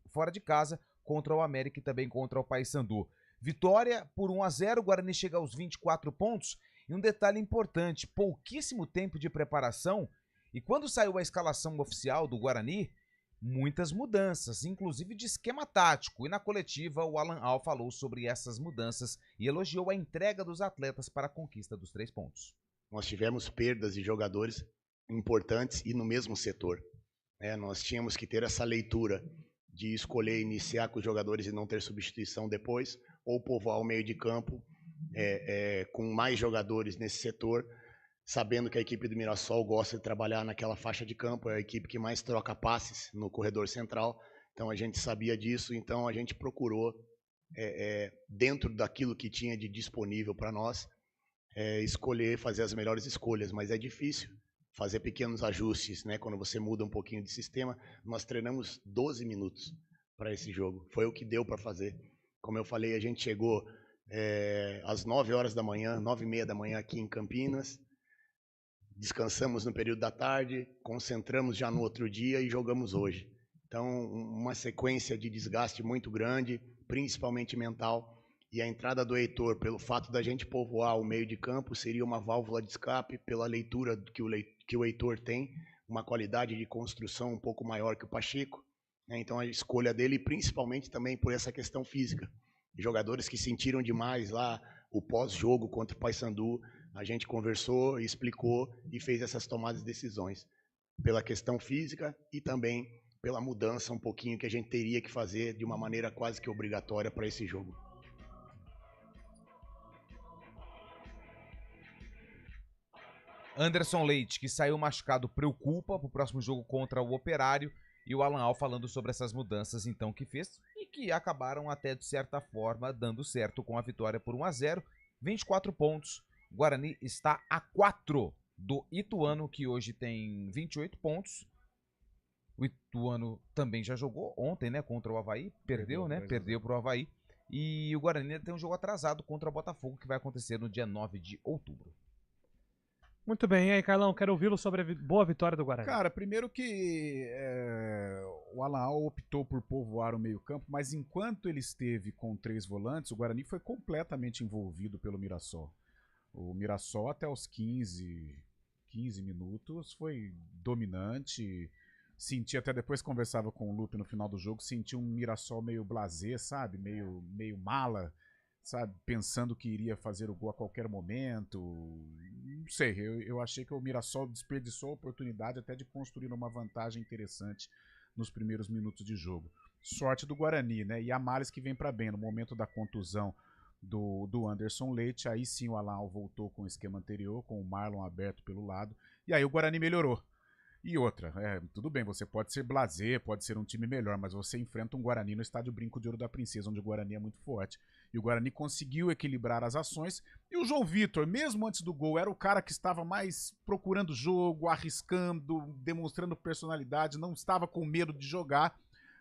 Speaker 3: fora de casa contra o América e também contra o Paysandu. Vitória por 1-0, o Guarani chega aos 24 pontos. E um detalhe importante, pouquíssimo tempo de preparação. E quando saiu a escalação oficial do Guarani, muitas mudanças, inclusive de esquema tático. E na coletiva, o Alan Al falou sobre essas mudanças e elogiou a entrega dos atletas para a conquista dos 3 pontos.
Speaker 18: Nós tivemos perdas de jogadores importantes e no mesmo setor. Nós tínhamos que ter essa leitura de escolher iniciar com os jogadores e não ter substituição depois, ou povoar o meio de campo com mais jogadores nesse setor, sabendo que a equipe do Mirassol gosta de trabalhar naquela faixa de campo, é a equipe que mais troca passes no corredor central, então a gente sabia disso, então a gente procurou, dentro daquilo que tinha de disponível para nós, escolher, fazer as melhores escolhas, mas é difícil fazer pequenos ajustes, né? Quando você muda um pouquinho de sistema. Nós treinamos 12 minutos para esse jogo, foi o que deu para fazer. Como eu falei, a gente chegou às 9 horas da manhã, 9h30 da manhã aqui em Campinas, descansamos no período da tarde, concentramos já no outro dia e jogamos hoje. Então, uma sequência de desgaste muito grande, principalmente mental. E a entrada do Heitor, pelo fato da gente povoar o meio de campo, seria uma válvula de escape pela leitura que o Heitor tem, uma qualidade de construção um pouco maior que o Pacheco. Então a escolha dele, principalmente também por essa questão física. Jogadores que sentiram demais lá o pós-jogo contra o Paysandu, a gente conversou, explicou e fez essas tomadas de decisões. Pela questão física e também pela mudança um pouquinho que a gente teria que fazer de uma maneira quase que obrigatória para esse jogo.
Speaker 3: Anderson Leite, que saiu machucado, preocupa para o próximo jogo contra o Operário. E o Alan Al falando sobre essas mudanças então que fez e que acabaram até de certa forma dando certo com a vitória por 1-0. 24 pontos. O Guarani está a 4 do Ituano, que hoje tem 28 pontos. O Ituano também já jogou ontem, né, contra o Avaí. Perdeu, né? Perdeu para o Avaí. E o Guarani tem um jogo atrasado contra o Botafogo, que vai acontecer no dia 9 de outubro.
Speaker 2: Muito bem, e aí, Carlão, quero ouvi-lo sobre a boa vitória do Guarani.
Speaker 6: Cara, primeiro que o Alan Al optou por povoar o meio-campo, mas enquanto ele esteve com 3 volantes, o Guarani foi completamente envolvido pelo Mirassol. O Mirassol, até os 15 minutos, foi dominante. Senti, até depois conversava com o Lupe no final do jogo, senti um Mirassol meio blasé, sabe? Meio mala, sabe? Pensando que iria fazer o gol a qualquer momento. Não sei, eu achei que o Mirassol desperdiçou a oportunidade até de construir uma vantagem interessante nos primeiros minutos de jogo. Sorte do Guarani, né? E a males que vem para bem. No momento da contusão do Anderson Leite, aí sim o Alan Al voltou com o esquema anterior, com o Marlon aberto pelo lado, e aí o Guarani melhorou. E outra, tudo bem, você pode ser blasé, pode ser um time melhor, mas você enfrenta um Guarani no estádio Brinco de Ouro da Princesa, onde o Guarani é muito forte. E o Guarani conseguiu equilibrar as ações. E o João Vitor, mesmo antes do gol, era o cara que estava mais procurando jogo, arriscando, demonstrando personalidade, não estava com medo de jogar.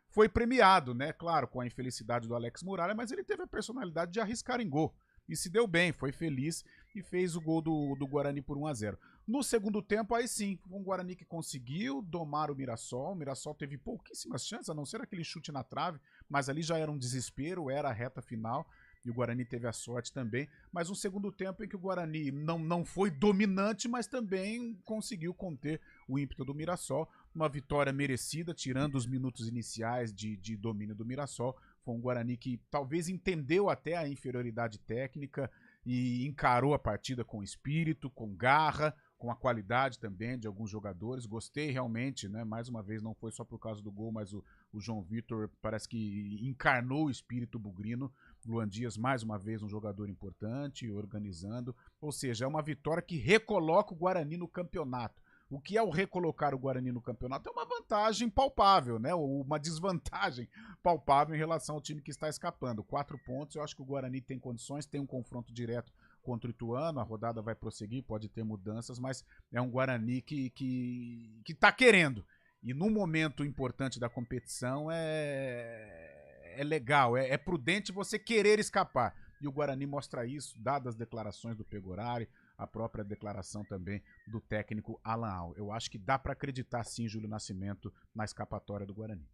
Speaker 6: Foi premiado, né? Claro, com a infelicidade do Alex Muralha, mas ele teve a personalidade de arriscar em gol. E se deu bem, foi feliz e fez o gol do Guarani por 1-0. No segundo tempo, aí sim, um Guarani que conseguiu domar o Mirassol. O Mirassol teve pouquíssimas chances, a não ser aquele chute na trave, mas ali já era um desespero, era a reta final. E o Guarani teve a sorte também. Mas um segundo tempo em que o Guarani não foi dominante, mas também conseguiu conter o ímpeto do Mirassol. Uma vitória merecida, tirando os minutos iniciais de domínio do Mirassol. Foi um Guarani que talvez entendeu até a inferioridade técnica e encarou a partida com espírito, com garra, com a qualidade também de alguns jogadores. Gostei realmente, né? Mais uma vez, não foi só por causa do gol, mas o João Vitor parece que encarnou o espírito bugrino. Luan Dias, mais uma vez, um jogador importante, organizando. Ou seja, é uma vitória que recoloca o Guarani no campeonato. O que é o recolocar o Guarani no campeonato? É uma vantagem palpável, né? Ou uma desvantagem palpável em relação ao time que está escapando. 4 pontos, eu acho que o Guarani tem condições, tem um confronto direto contra o Ituano, a rodada vai prosseguir, pode ter mudanças, mas é um Guarani que tá querendo. E num momento importante da competição é legal, é prudente você querer escapar. E o Guarani mostra isso, dadas as declarações do Pegorari, a própria declaração também do técnico Alan Al. Eu acho que dá para acreditar sim, Júlio Nascimento, na escapatória do Guarani.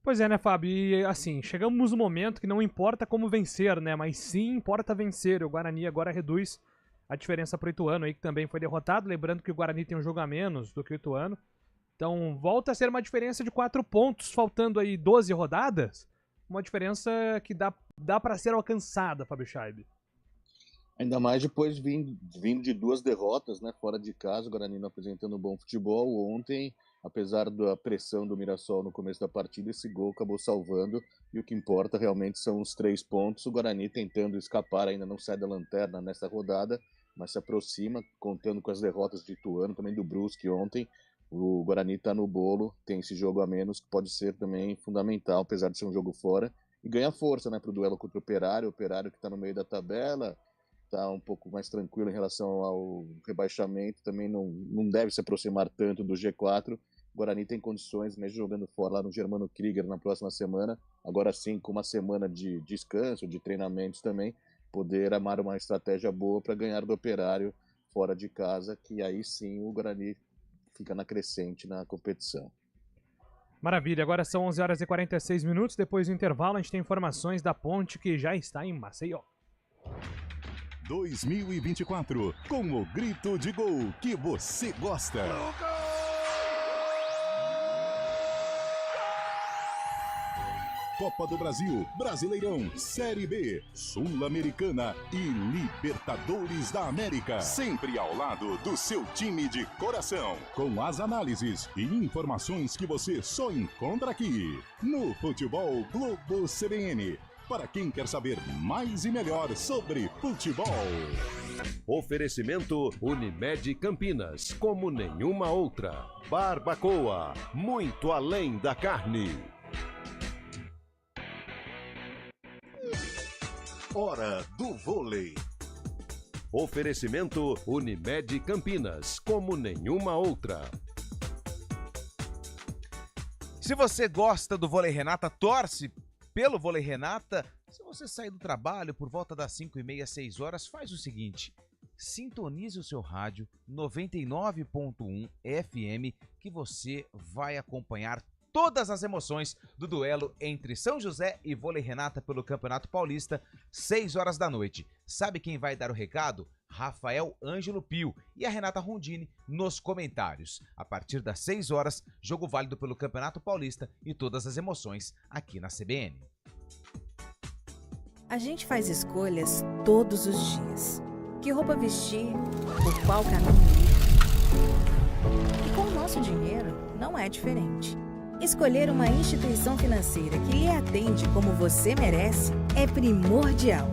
Speaker 2: Pois é, né, Fábio? E assim, chegamos no momento que não importa como vencer, né? Mas sim importa vencer. O Guarani agora reduz a diferença pro Ituano aí, que também foi derrotado. Lembrando que o Guarani tem um jogo a menos do que o Ituano. Então volta a ser uma diferença de 4 pontos, faltando aí 12 rodadas. Uma diferença que dá para ser alcançada, Fábio Scheibe.
Speaker 5: Ainda mais depois vindo de 2 derrotas, né, fora de casa, o Guarani não apresentando um bom futebol. Ontem, apesar da pressão do Mirassol no começo da partida, esse gol acabou salvando, e o que importa realmente são os 3 pontos. O Guarani tentando escapar, ainda não sai da lanterna nessa rodada, mas se aproxima, contando com as derrotas de Ituano, também do Brusque ontem. O Guarani está no bolo, tem esse jogo a menos, que pode ser também fundamental, apesar de ser um jogo fora, e ganha força, né, para o duelo contra o Operário que está no meio da tabela, está um pouco mais tranquilo em relação ao rebaixamento, também não deve se aproximar tanto do G4. O Guarani tem condições, mesmo jogando fora lá no Germano Krieger na próxima semana, agora sim com uma semana de descanso, de treinamentos também, poder amar uma estratégia boa para ganhar do Operário fora de casa, que aí sim o Guarani fica na crescente na competição.
Speaker 2: Maravilha, agora são 11h46, depois do intervalo a gente tem informações da Ponte que já está em Maceió.
Speaker 1: 2024, com o grito de gol que você gosta. Copa do Brasil, Brasileirão, Série B, Sul-Americana e Libertadores da América. Sempre ao lado do seu time de coração. Com as análises e informações que você só encontra aqui. No Futebol Globo CBN. Para quem quer saber mais e melhor sobre futebol.
Speaker 19: Oferecimento Unimed Campinas, como nenhuma outra. Barbacoa, muito além da carne. Hora do vôlei. Oferecimento Unimed Campinas, como nenhuma outra.
Speaker 3: Se você gosta do Vôlei Renata, torce pelo Vôlei Renata, se você sair do trabalho por volta das 5h30, 6 horas, faz o seguinte, sintonize o seu rádio 99.1 FM, que você vai acompanhar todas as emoções do duelo entre São José e Vôlei Renata pelo Campeonato Paulista, 6 horas da noite. Sabe quem vai dar o recado? Rafael Ângelo Pio e a Renata Rondini nos comentários. A partir das 6 horas, jogo válido pelo Campeonato Paulista e todas as emoções aqui na CBN.
Speaker 15: A gente faz escolhas todos os dias. Que roupa vestir, por qual caminho ir. E com o nosso dinheiro, não é diferente. Escolher uma instituição financeira que lhe atende como você merece é primordial.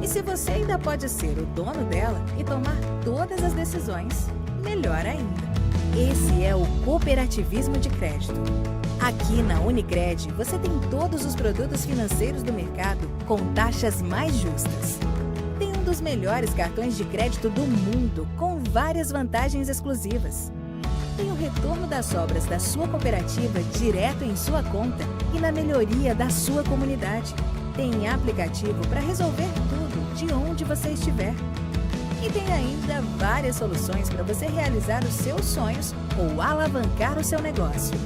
Speaker 15: E se você ainda pode ser o dono dela e tomar todas as decisões, melhor ainda. Esse é o cooperativismo de crédito. Aqui na Unicred, você tem todos os produtos financeiros do mercado com taxas mais justas. Tem um dos melhores cartões de crédito do mundo, com várias vantagens exclusivas. Tem o retorno das sobras da sua cooperativa direto em sua conta e na melhoria da sua comunidade. Tem aplicativo para resolver tudo de onde você estiver. E tem ainda várias soluções para você realizar os seus sonhos ou alavancar o seu negócio.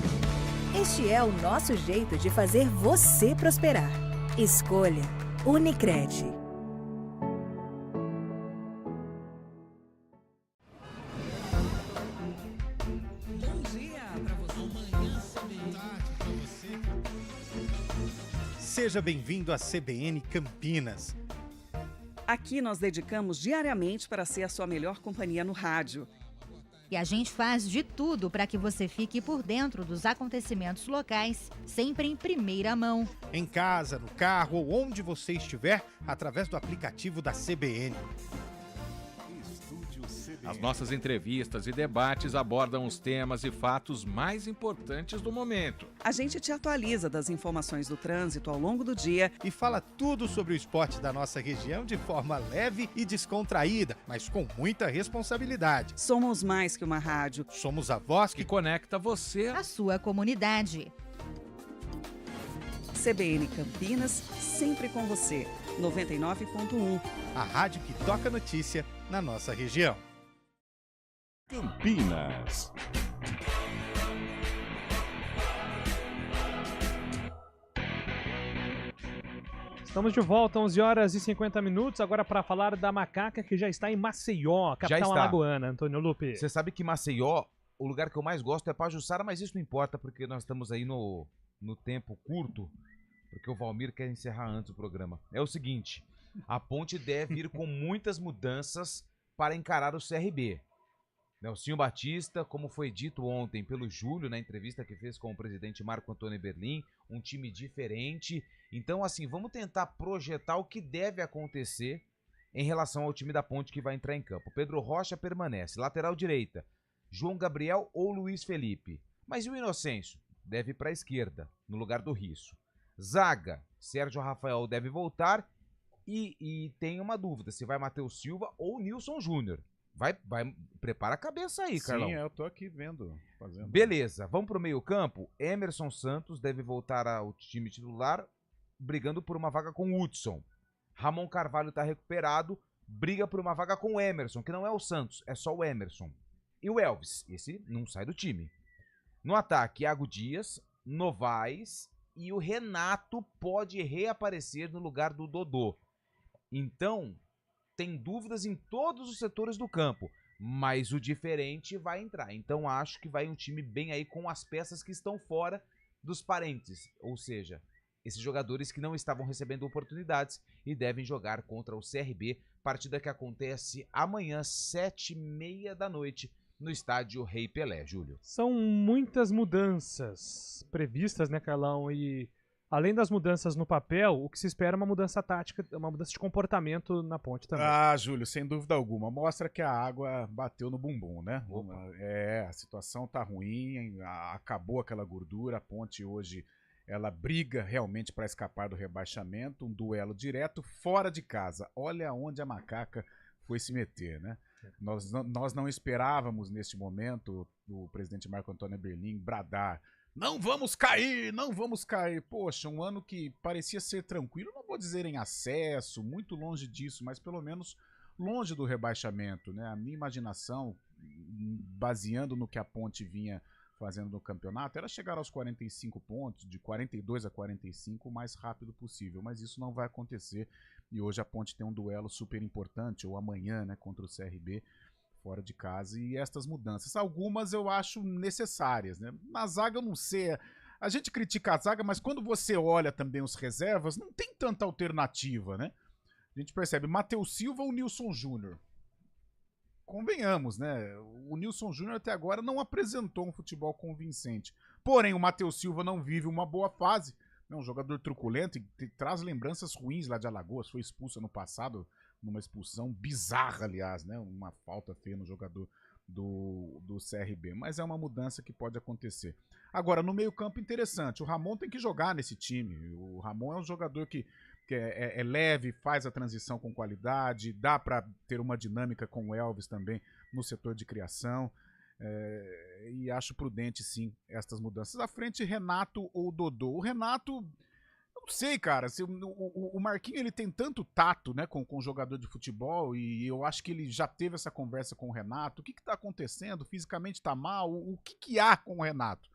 Speaker 15: Este é o nosso jeito de fazer você prosperar. Escolha Unicred.
Speaker 8: Seja bem-vindo à CBN Campinas.
Speaker 9: Aqui nós dedicamos diariamente para ser a sua melhor companhia no rádio.
Speaker 10: E a gente faz de tudo para que você fique por dentro dos acontecimentos locais, sempre em primeira mão.
Speaker 8: Em casa, no carro ou onde você estiver, através do aplicativo da CBN.
Speaker 11: As nossas entrevistas e debates abordam os temas e fatos mais importantes do momento.
Speaker 9: A gente te atualiza das informações do trânsito ao longo do dia
Speaker 8: e fala tudo sobre o esporte da nossa região de forma leve e descontraída, mas com muita responsabilidade.
Speaker 9: Somos mais que uma rádio.
Speaker 8: Somos a voz que
Speaker 11: conecta você
Speaker 10: à sua comunidade.
Speaker 9: CBN Campinas, sempre com você. 99.1.
Speaker 8: A rádio que toca notícia na nossa região.
Speaker 1: Campinas.
Speaker 2: Estamos de volta, 11 horas e 50 minutos, agora para falar da macaca que já está em Maceió, capital alagoana, Antônio Lupe.
Speaker 3: Você sabe que Maceió, o lugar que eu mais gosto é Pajuçara, mas isso não importa porque nós estamos aí no tempo curto, porque o Valmir quer encerrar antes o programa. É o seguinte, a ponte deve ir com muitas mudanças para encarar o CRB. Nelsinho Batista, como foi dito ontem pelo Júlio na entrevista que fez com o presidente Marco Antônio Berlim, um time diferente. Então, assim, vamos tentar projetar o que deve acontecer em relação ao time da Ponte que vai entrar em campo. Pedro Rocha permanece, lateral direita, João Gabriel ou Luiz Felipe. Mas e o Inocêncio? Deve ir para a esquerda, no lugar do Risso. Zaga, Sérgio Rafael deve voltar e tem uma dúvida, se vai Matheus Silva ou Nilson Júnior. Vai, prepara a cabeça aí, Carlão.
Speaker 6: Sim, eu tô aqui vendo, fazendo.
Speaker 3: Beleza, vamos pro meio campo. Emerson Santos deve voltar ao time titular, brigando por uma vaga com o Hudson. Ramon Carvalho tá recuperado, briga por uma vaga com o Emerson, que não é o Santos, é só o Emerson. E o Elvis, esse não sai do time. No ataque, Iago Dias, Novaes e o Renato pode reaparecer no lugar do Dodô. Então, tem dúvidas em todos os setores do campo, mas o diferente vai entrar. Então acho que vai um time bem aí com as peças que estão fora dos parentes, ou seja, esses jogadores que não estavam recebendo oportunidades e devem jogar contra o CRB, partida que acontece amanhã, 7h30 da noite, no estádio Rei Pelé, Júlio.
Speaker 2: São muitas mudanças previstas, né, Carlão? E além das mudanças no papel, o que se espera é uma mudança tática, uma mudança de comportamento na Ponte também.
Speaker 6: Ah, Júlio, sem dúvida alguma. Mostra que a água bateu no bumbum, né? A situação tá ruim, acabou aquela gordura. A Ponte hoje, ela briga realmente para escapar do rebaixamento. Um duelo direto fora de casa. Olha onde a macaca foi se meter, né? Nós não esperávamos neste momento o presidente Marco Antônio Berlim bradar: não vamos cair, não vamos cair. Poxa, um ano que parecia ser tranquilo, não vou dizer em acesso, muito longe disso, mas pelo menos longe do rebaixamento, né? A minha imaginação, baseando no que a Ponte vinha fazendo no campeonato, era chegar aos 45 pontos, de 42 a 45, o mais rápido possível, mas isso não vai acontecer e hoje a Ponte tem um duelo super importante, ou amanhã, né, contra o CRB, fora de casa, e estas mudanças, algumas eu acho necessárias, né? Na zaga eu não sei, a gente critica a zaga, mas quando você olha também os reservas, não tem tanta alternativa, né? A gente percebe Matheus Silva ou Nilson Júnior. Convenhamos, né? O Nilson Júnior até agora não apresentou um futebol convincente. Porém, o Matheus Silva não vive uma boa fase. É um jogador truculento e traz lembranças ruins lá de Alagoas. Foi expulso ano passado, numa expulsão bizarra, aliás, né? Uma falta feia no jogador do CRB, mas é uma mudança que pode acontecer. Agora, no meio-campo, interessante, o Ramon tem que jogar nesse time. O Ramon é um jogador que é leve, faz a transição com qualidade, dá para ter uma dinâmica com o Elvis também no setor de criação. E acho prudente, sim, estas mudanças. À frente, Renato ou Dodô. O Renato, eu não sei, cara, se o Marquinhos ele tem tanto tato, né, com o jogador de futebol, e eu acho que ele já teve essa conversa com o Renato. O que tá acontecendo? Fisicamente tá mal? O que há com o Renato?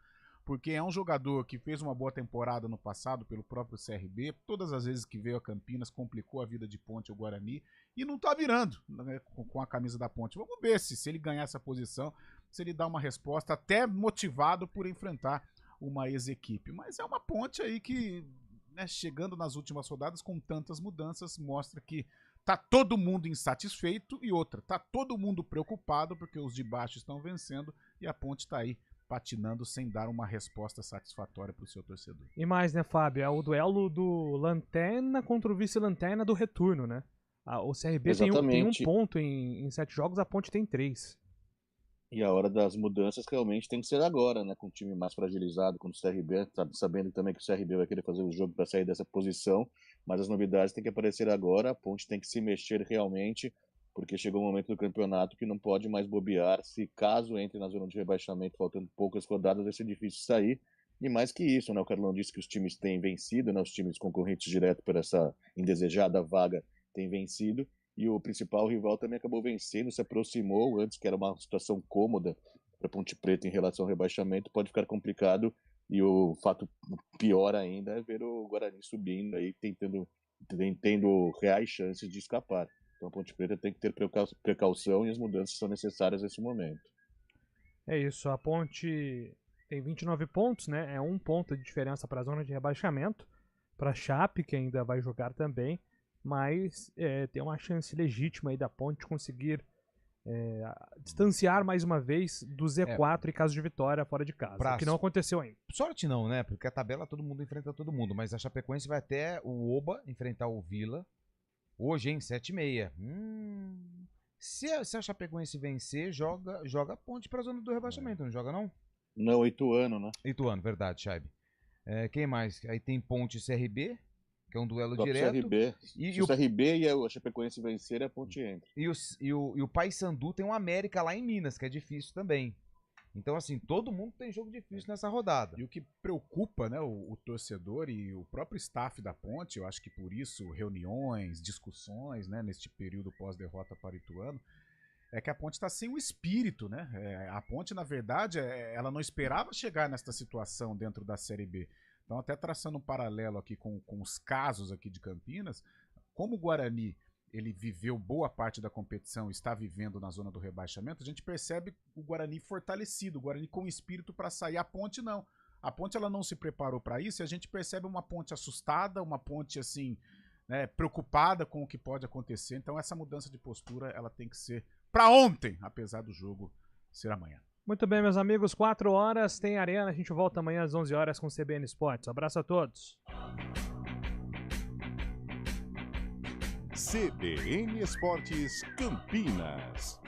Speaker 6: Porque é um jogador que fez uma boa temporada no passado pelo próprio CRB, todas as vezes que veio a Campinas complicou a vida de Ponte ao Guarani e não tá virando, né, com a camisa da Ponte. Vamos ver se ele ganhar essa posição, se ele dá uma resposta até motivado por enfrentar uma ex-equipe. Mas é uma Ponte aí que, né, chegando nas últimas rodadas com tantas mudanças, mostra que tá todo mundo insatisfeito e outra, tá todo mundo preocupado porque os de baixo estão vencendo e a Ponte tá aí patinando sem dar uma resposta satisfatória para o seu torcedor.
Speaker 2: E mais, né, Fábio? É o duelo do Lanterna contra o vice-lanterna do retorno, né? O CRB tem um ponto em 7 jogos, a Ponte tem 3.
Speaker 5: E a hora das mudanças realmente tem que ser agora, né? Com o time mais fragilizado, com o CRB, sabendo também que o CRB vai querer fazer o jogo para sair dessa posição, mas as novidades têm que aparecer agora, a Ponte tem que se mexer realmente, porque chegou um momento do campeonato que não pode mais bobear. Se caso entre na zona de rebaixamento, faltando poucas rodadas, vai ser difícil sair. E mais que isso, né? O Carlão disse que os times têm vencido, né? Os times concorrentes direto por essa indesejada vaga têm vencido. E o principal rival também acabou vencendo, se aproximou. Antes que era uma situação cômoda para Ponte Preta em relação ao rebaixamento, pode ficar complicado. E o fato pior ainda é ver o Guarani subindo aí, tendo reais chances de escapar. Então a Ponte Preta tem que ter precaução e as mudanças são necessárias nesse momento.
Speaker 2: É isso, a Ponte tem 29 pontos, né? É 1 ponto de diferença para a zona de rebaixamento. Para a Chape, que ainda vai jogar também, mas tem uma chance legítima aí da Ponte conseguir distanciar mais uma vez do Z4 em caso de vitória fora de casa, o que não aconteceu ainda.
Speaker 3: Sorte não, né? Porque a tabela todo mundo enfrenta todo mundo, mas a Chapecoense vai até o Oba enfrentar o Vila. Hoje, hein? 7h30. Se a Chapecoense vencer, joga a Ponte pra zona do rebaixamento, não joga não?
Speaker 5: Não, Ituano, né?
Speaker 3: Ituano, verdade, Chaibe. Quem mais? Aí tem Ponte e CRB, que é um duelo
Speaker 5: Só
Speaker 3: direto.
Speaker 5: CRB. Se o CRB e a Chapecoense vencer, a Ponte entra.
Speaker 3: E o Paysandu tem um América lá em Minas, que é difícil também. Então, assim, todo mundo tem jogo difícil nessa rodada.
Speaker 6: E o que preocupa, né, o torcedor e o próprio staff da Ponte, eu acho que por isso reuniões, discussões, né, neste período pós-derrota para o Ituano, é que a Ponte está sem o espírito, né? A Ponte, na verdade, ela não esperava chegar nesta situação dentro da Série B. Então, até traçando um paralelo aqui com os casos aqui de Campinas, como o Guarani ele viveu boa parte da competição e está vivendo na zona do rebaixamento, a gente percebe o Guarani fortalecido, o Guarani com espírito para sair. A Ponte não. A Ponte ela não se preparou para isso e a gente percebe uma Ponte assustada, uma Ponte assim, né, preocupada com o que pode acontecer. Então essa mudança de postura ela tem que ser para ontem, apesar do jogo ser amanhã.
Speaker 2: Muito bem, meus amigos, 4 horas tem Arena, a gente volta amanhã às 11 horas com o CBN Esportes. Abraço a todos.
Speaker 1: CBN Esportes Campinas.